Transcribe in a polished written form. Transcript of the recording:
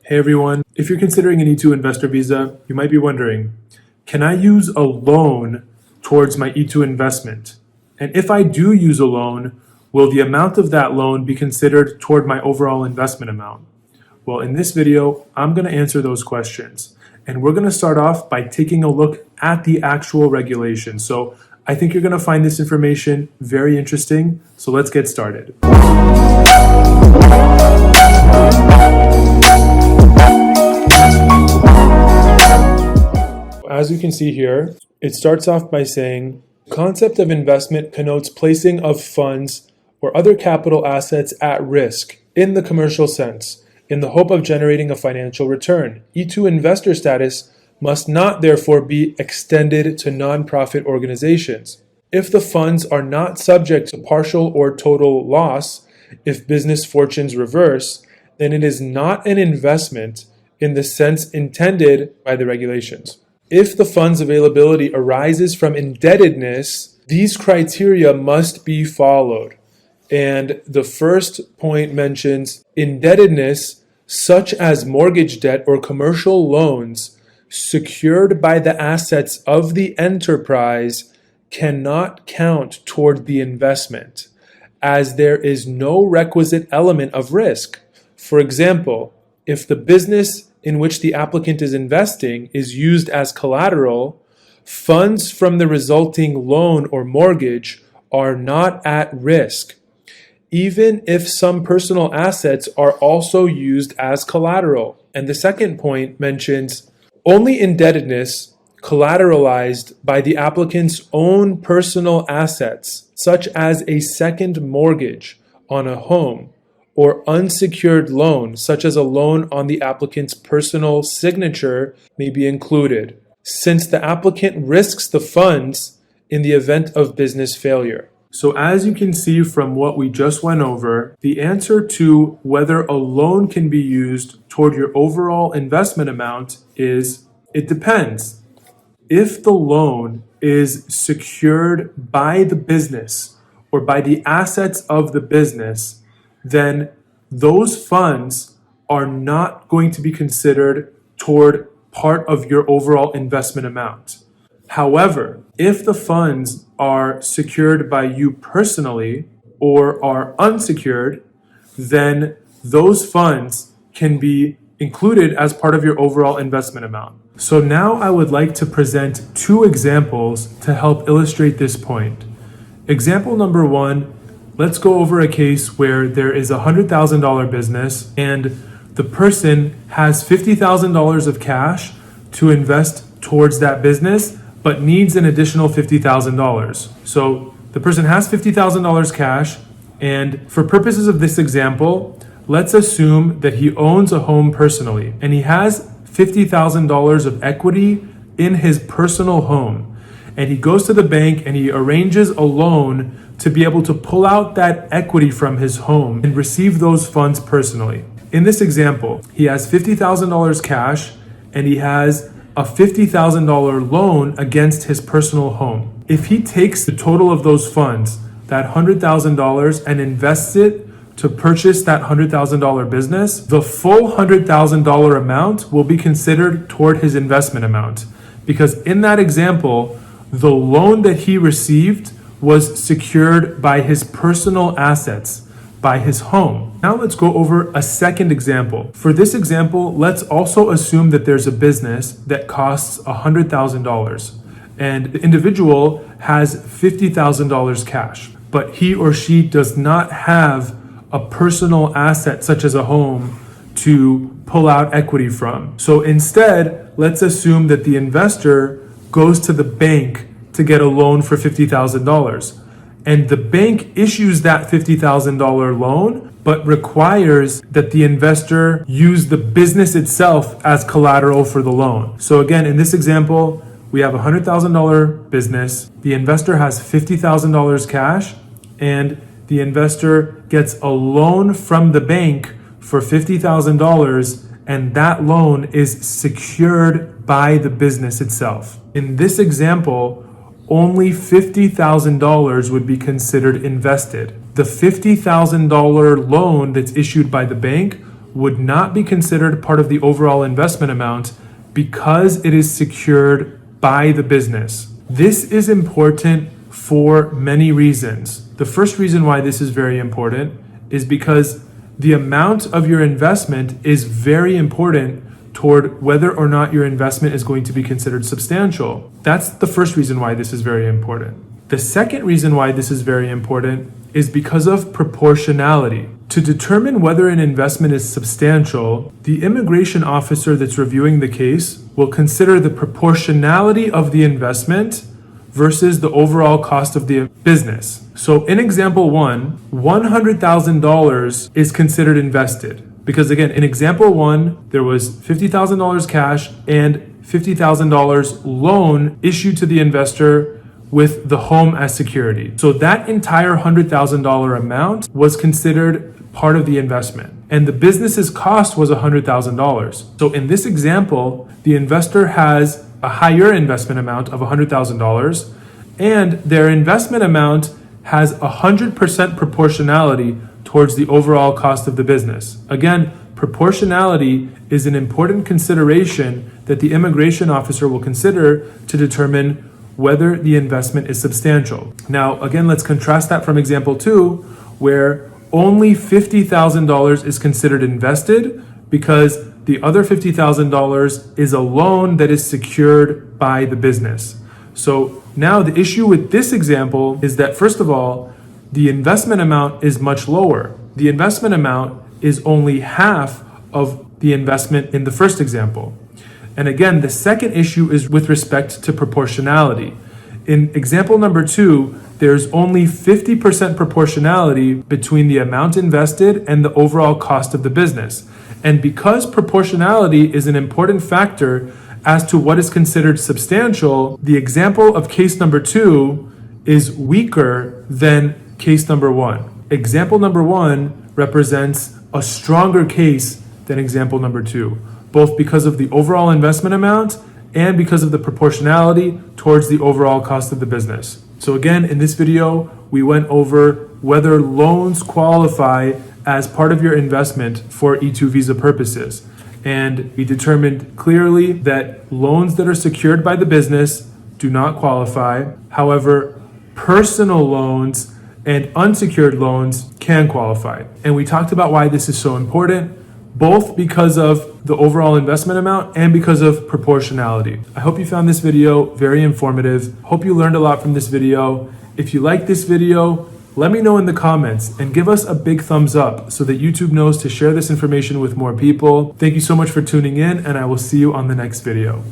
Hey everyone, if you're considering an E2 investor visa, you might be wondering, can I use a loan towards my E2 investment? And if I do use a loan, will the amount of that loan be considered toward my overall investment amount? Well, in this video, I'm going to answer those questions. And we're going to start off by taking a look at the actual regulations. So I think you're going to find this information very interesting. So let's get started. As you can see here, it starts off by saying, concept of investment connotes placing of funds or other capital assets at risk in the commercial sense, in the hope of generating a financial return. E2 investor status must not therefore be extended to nonprofit organizations. If the funds are not subject to partial or total loss, if business fortunes reverse, then it is not an investment in the sense intended by the regulations. If the fund's availability arises from indebtedness, these criteria must be followed. And the first point mentions indebtedness such as mortgage debt or commercial loans secured by the assets of the enterprise cannot count toward the investment, as there is no requisite element of risk. For example, if the business in which the applicant is investing is used as collateral, funds from the resulting loan or mortgage are not at risk, even if some personal assets are also used as collateral. And the second point mentions only indebtedness collateralized by the applicant's own personal assets, such as a second mortgage on a home, or unsecured loan, such as a loan on the applicant's personal signature, may be included, since the applicant risks the funds in the event of business failure. So as you can see from what we just went over, the answer to whether a loan can be used toward your overall investment amount is, it depends. If the loan is secured by the business or by the assets of the business, then those funds are not going to be considered toward part of your overall investment amount. However, if the funds are secured by you personally or are unsecured, then those funds can be included as part of your overall investment amount. So now I would like to present two examples to help illustrate this point. Example number one, let's go over a case where there is a $100,000 business and the person has $50,000 of cash to invest towards that business, but needs an additional $50,000. So the person has $50,000 cash, and for purposes of this example, let's assume that he owns a home personally and he has $50,000 of equity in his personal home. And he goes to the bank and he arranges a loan to be able to pull out that equity from his home and receive those funds personally. In this example, he has $50,000 cash and he has a $50,000 loan against his personal home. If he takes the total of those funds, that $100,000, and invests it to purchase that $100,000 business, the full $100,000 amount will be considered toward his investment amount. Because in that example, the loan that he received was secured by his personal assets, by his home. Now let's go over a second example. For this example, let's also assume that there's a business that costs $100,000 and the individual has $50,000 cash, but he or she does not have a personal asset such as a home to pull out equity from. So instead, let's assume that the investor goes to the bank to get a loan for $50,000. And the bank issues that $50,000 loan, but requires that the investor use the business itself as collateral for the loan. So again, in this example, we have a $100,000 business. The investor has $50,000 cash, and the investor gets a loan from the bank for $50,000, and that loan is secured by the business itself. In this example, only $50,000 would be considered invested. The $50,000 loan that's issued by the bank would not be considered part of the overall investment amount because it is secured by the business. This is important for many reasons. The first reason why this is very important is because the amount of your investment is very important toward whether or not your investment is going to be considered substantial. That's the first reason why this is very important. The second reason why this is very important is because of proportionality. To determine whether an investment is substantial, the immigration officer that's reviewing the case will consider the proportionality of the investment versus the overall cost of the business. So in example one, $100,000 is considered invested. Because again, in example one, there was $50,000 cash and $50,000 loan issued to the investor with the home as security. So that entire $100,000 amount was considered part of the investment. And the business's cost was $100,000. So in this example, the investor has a higher investment amount of $100,000 and their investment amount has 100% proportionality towards the overall cost of the business. Again, proportionality is an important consideration that the immigration officer will consider to determine whether the investment is substantial. Now, again, let's contrast that from example 2, where only $50,000 is considered invested because the other $50,000 is a loan that is secured by the business. So now the issue with this example is that, first of all, the investment amount is much lower. The investment amount is only half of the investment in the first example. And again, the second issue is with respect to proportionality. In example number 2, there's only 50% proportionality between the amount invested and the overall cost of the business. And because proportionality is an important factor as to what is considered substantial, the example of case number 2 is weaker than case number 1. Example number 1 represents a stronger case than example number 2, both because of the overall investment amount and because of the proportionality towards the overall cost of the business. So again, in this video, we went over whether loans qualify as part of your investment for E2 visa purposes. And we determined clearly that loans that are secured by the business do not qualify. However, personal loans and unsecured loans can qualify. And we talked about why this is so important, both because of the overall investment amount and because of proportionality. I hope you found this video very informative. Hope you learned a lot from this video. If you like this video, let me know in the comments and give us a big thumbs up so that YouTube knows to share this information with more people. Thank you so much for tuning in, and I will see you on the next video.